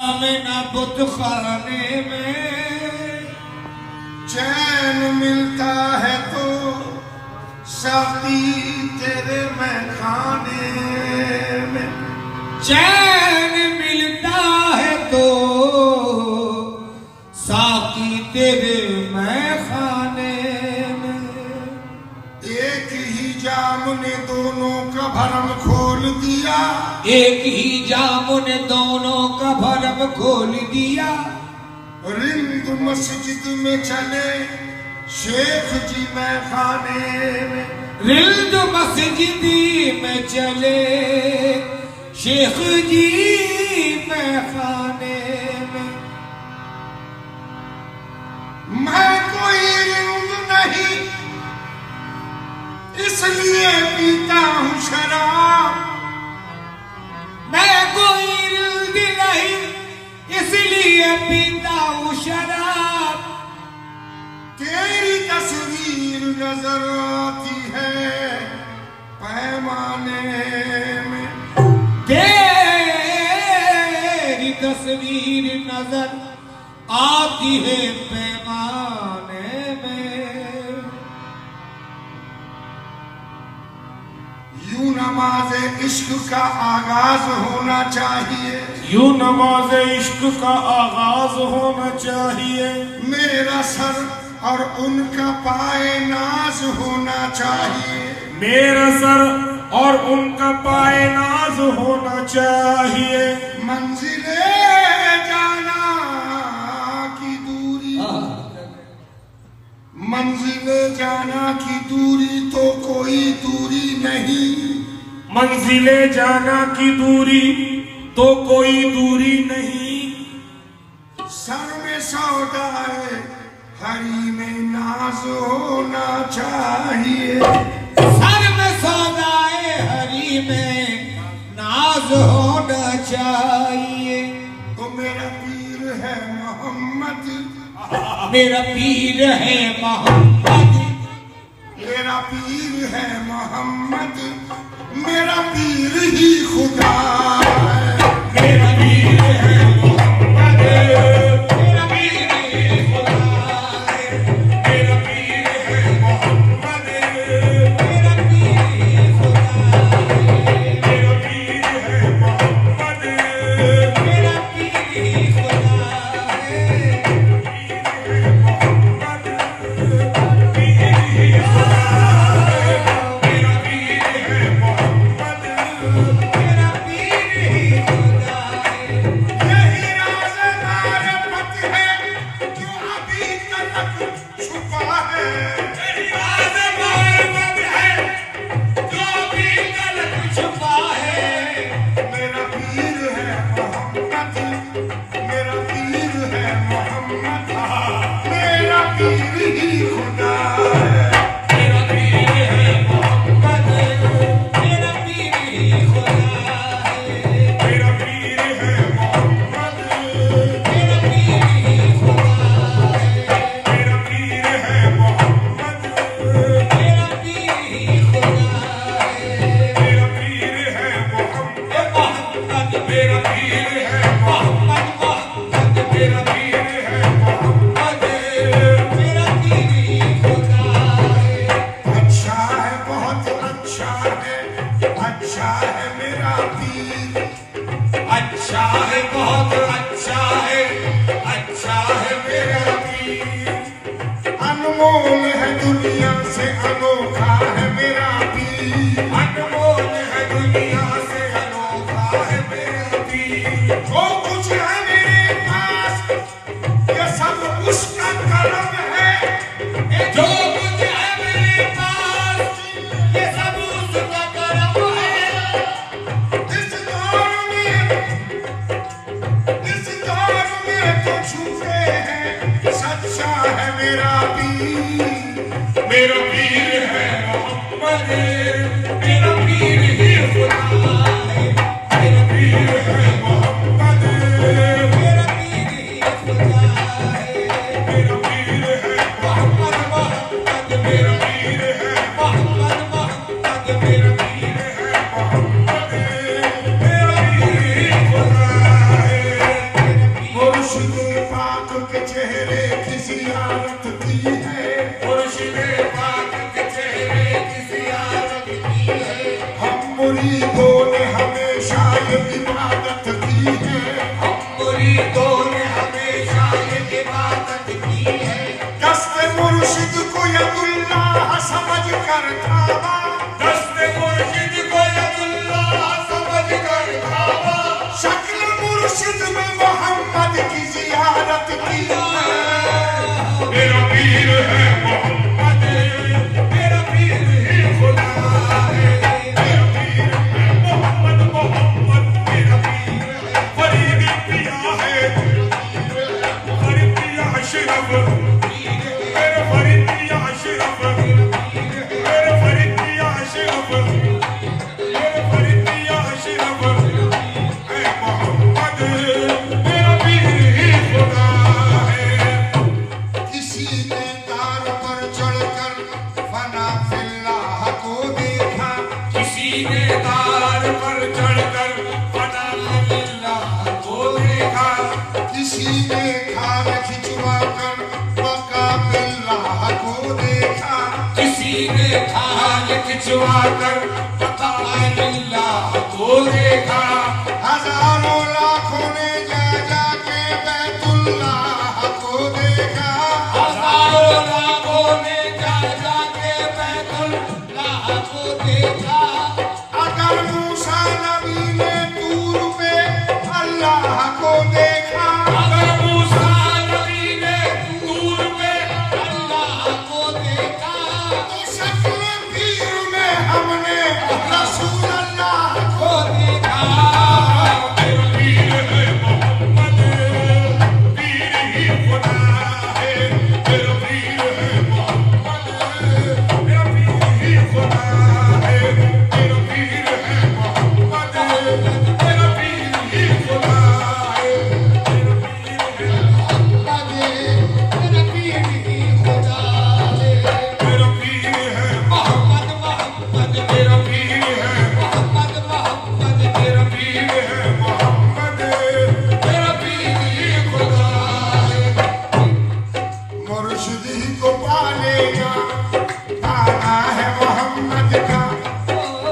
आमिना बुत खाने में चैन मिलता है तो साथी तेरे मैं खाने में। चैन मिलता है तो साकी तेरे मैं खाने में। एक ही जाम ने दोनों का भरम खोल दिया, एक ही जाम ने दोनों का भरम खोल दिया। रिंद मस्जिद में चले शेख जी मैं खाने में। रिंद मस्जिदी में चले शेख जी मैं खाने में। मैं कोई रिंद नहीं इसलिए पीता हूँ शराब। मैं कोई रिंद नहीं इसलिए पीता हूँ शराब। तेरी तस्वीर नजर आती है पैमाने में। तेरी तस्वीर नजर आती है पैमाने में। यूं नमाज़े इश्क का आगाज होना चाहिए, यूं नमाज इश्क का आगाज होना चाहिए। मेरा सर और उनका पाए नाज होना चाहिए। मेरा सर और उनका पाए नाज होना चाहिए। मंजिले जाना की दूरी, मंजिले जाना की दूरी तो कोई दूरी नहीं। मंजिले जाना की दूरी तो कोई दूरी नहीं। सर में सौदाए हरी में नाज होना चाहिए। सर में सौदाए हरी में नाज होना चाहिए। तो मेरा पीर है मोहम्मद, मेरा पीर है मोहम्मद। मेरा पीर है मोहम्मद, मेरा पीर ही खुदा है। मेरा पीर है मोहम्मद, मेरा पीर ही खुदा है। मेरा पीर है मोहम्मद, मेरा पीर ही खुदा है। मेरा पीर है मोहम्मद, मेरा पीर ही खुदा है। यही राज मारिफत है जो अभी तक छुपा है। यही राज मारिफत है जो अभी तक छुपा है। मेरा पीर है मोहम्मद, मेरा पीर है मोहम्मद, मेरा पीर ही खुदा है। मेरा पीर है मोहम्मद, मेरा पीर ही खुदा है। मेरा पीर है मोहम्मद, मेरा पीर ही खुदा है। मेरा पीर है मोहम्मद, मेरा पीर ही खुदा है। मेरा पीर है मोहम्मद, मोहम्मद मेरा पीर है मोहम्मद। मोहम्मद मेरा पीर है मोहम्मद, मेरा पीर ही खुदा है। अच्छा है बहुत अच्छा है, अच्छा है मेरा पीर। अच्छा है बहुत अच्छा है, अच्छा है मेरा पीर। अनमोल है दुनिया से अनोखा है मेरा पीर। अनमोल है दुनिया से अनोखा है मेरा पीर। जो कुछ है मेरे पास ये सब उसका करम है। जो कुछ है मेरे पास ये सब उसका करम है। इस दौर में तो छूटे हैं, सच्चा है मेरा पीर। मेरा पीर है मोहम्मद, मेरा पीर ही खुदा है। मेरा पीर है मोहम्मद, मेरा पीर ही खुदा है। मेरा पीर है मोहम्मद, मोहम्मद मेरा पीर है मोहम्मद। मोहम्मद मेरा पीर है मोहम्मद, मेरा पीर ही खुदा है। मोहब्बत की मेरा पीर है मोहम्मद, मेरा पीर ही खुदा है। मेरा पीर है मोहम्मद, मोहम्मद मेरा पीर है। फरीद पिया है, फरीद पिया अशरफ, मेरा फरीद पिया अशरफ, मेरा फरीद पिया अशरफ, मेरा फरीद पिया अशरफ है मोहम्मद, मेरा पीर ही खुदा है। किसी ने तार पर चढ़कर फना फिल्लाह को देखा, किसी ने तार पर चढ़कर फना फिल्लाह को देखा, किसी ने खाल खिंचवा कर बका बिल्लाह को देखा, किसी ने खाल खिंचवा कर बका बिल्लाह को देखा। हजारों लाखों ने जा जाके बैतुल्लाह को देखा, हजारों लाखों ने जा जाके बैतुल्लाह को देखा। अगर मूसा नबी ने दूर में अल्लाह को देखा, अगर मूसा नबी ने दूर में अल्लाह को देखा, तो शक्ल पीर में हमने रसूल अल्लाह को देखा। मेरा पीर है मोहम्मद, पीर ही खुदा है। मेरा पीर है मोहम्मद, मेरा पीर ही खुदा है। मेरा पीर है मोहम्मद, मेरा पीर ही खुदा है। मेरा पीर है मोहम्मद, मेरा पीर ही खुदा है। मेरा पीर है मोहम्मद, मोहम्मद मेरा पीर है मोहम्मद, मोहम्मद मेरा पीर है मोहम्मद, मेरा पीर ही खुदा है। मुर्शिदी को पालेगा ताना है मोहम्मद का,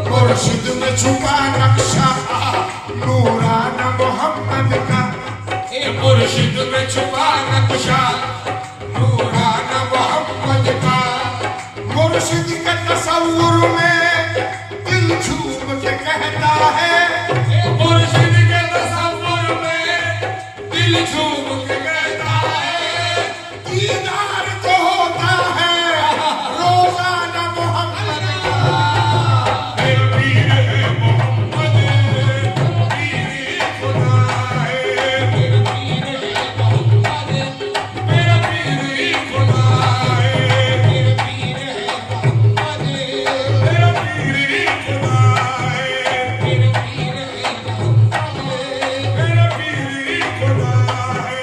मुर्शिद में छुपा नक्शा नूराना मोहम्मद का, ए मुर्शिद में छुपा नक्शा नूराना मोहम्मद का। मुर्शिद के तसव्वुर में दिल झूम के कहता है, ए मुर्शिद के तसव्वुर में दिल झूम के कहता है, दीदार तो होता है रोजाना मोहम्मद का। मेरा पीर है मोहम्मद, पीर ही खुदा है। मेरा पीर है मोहम्मद, मेरा पीर ही खुदा है। मेरा पीर है मोहम्मद, मेरा पीर ही खुदा है। मेरा पीर है मोहम्मद, मेरा पीर ही खुदा है।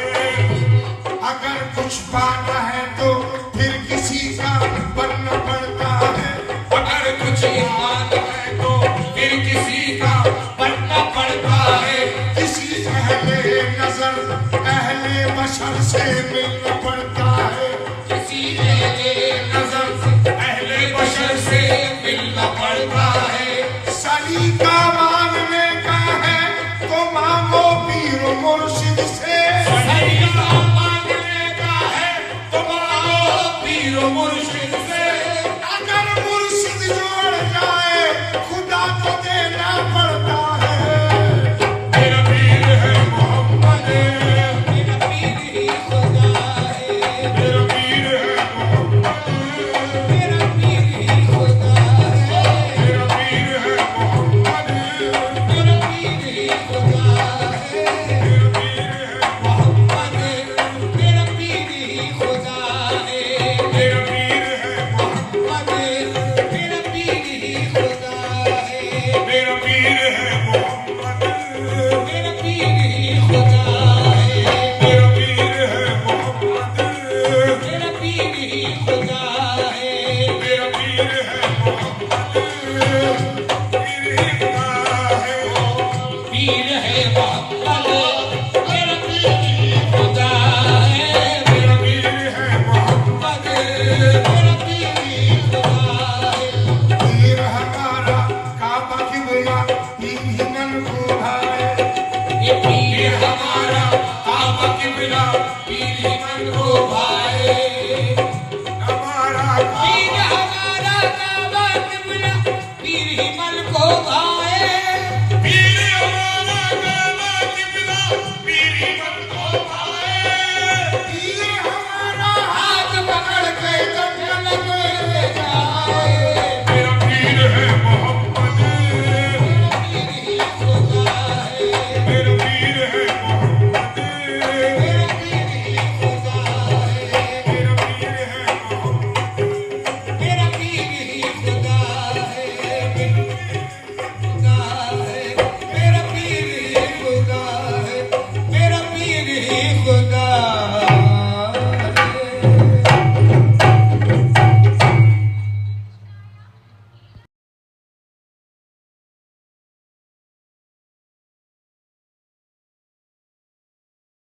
अगर कुछ पाना है तो फिर किसी का बनना पड़ता है, अगर कुछ ईमान है तो फिर किसी का बनना पड़ता है। किसी अहले नजर अहले बशर से मिलना पड़ता है, किसी अहले नजर अहले बशर से मिलना पड़ता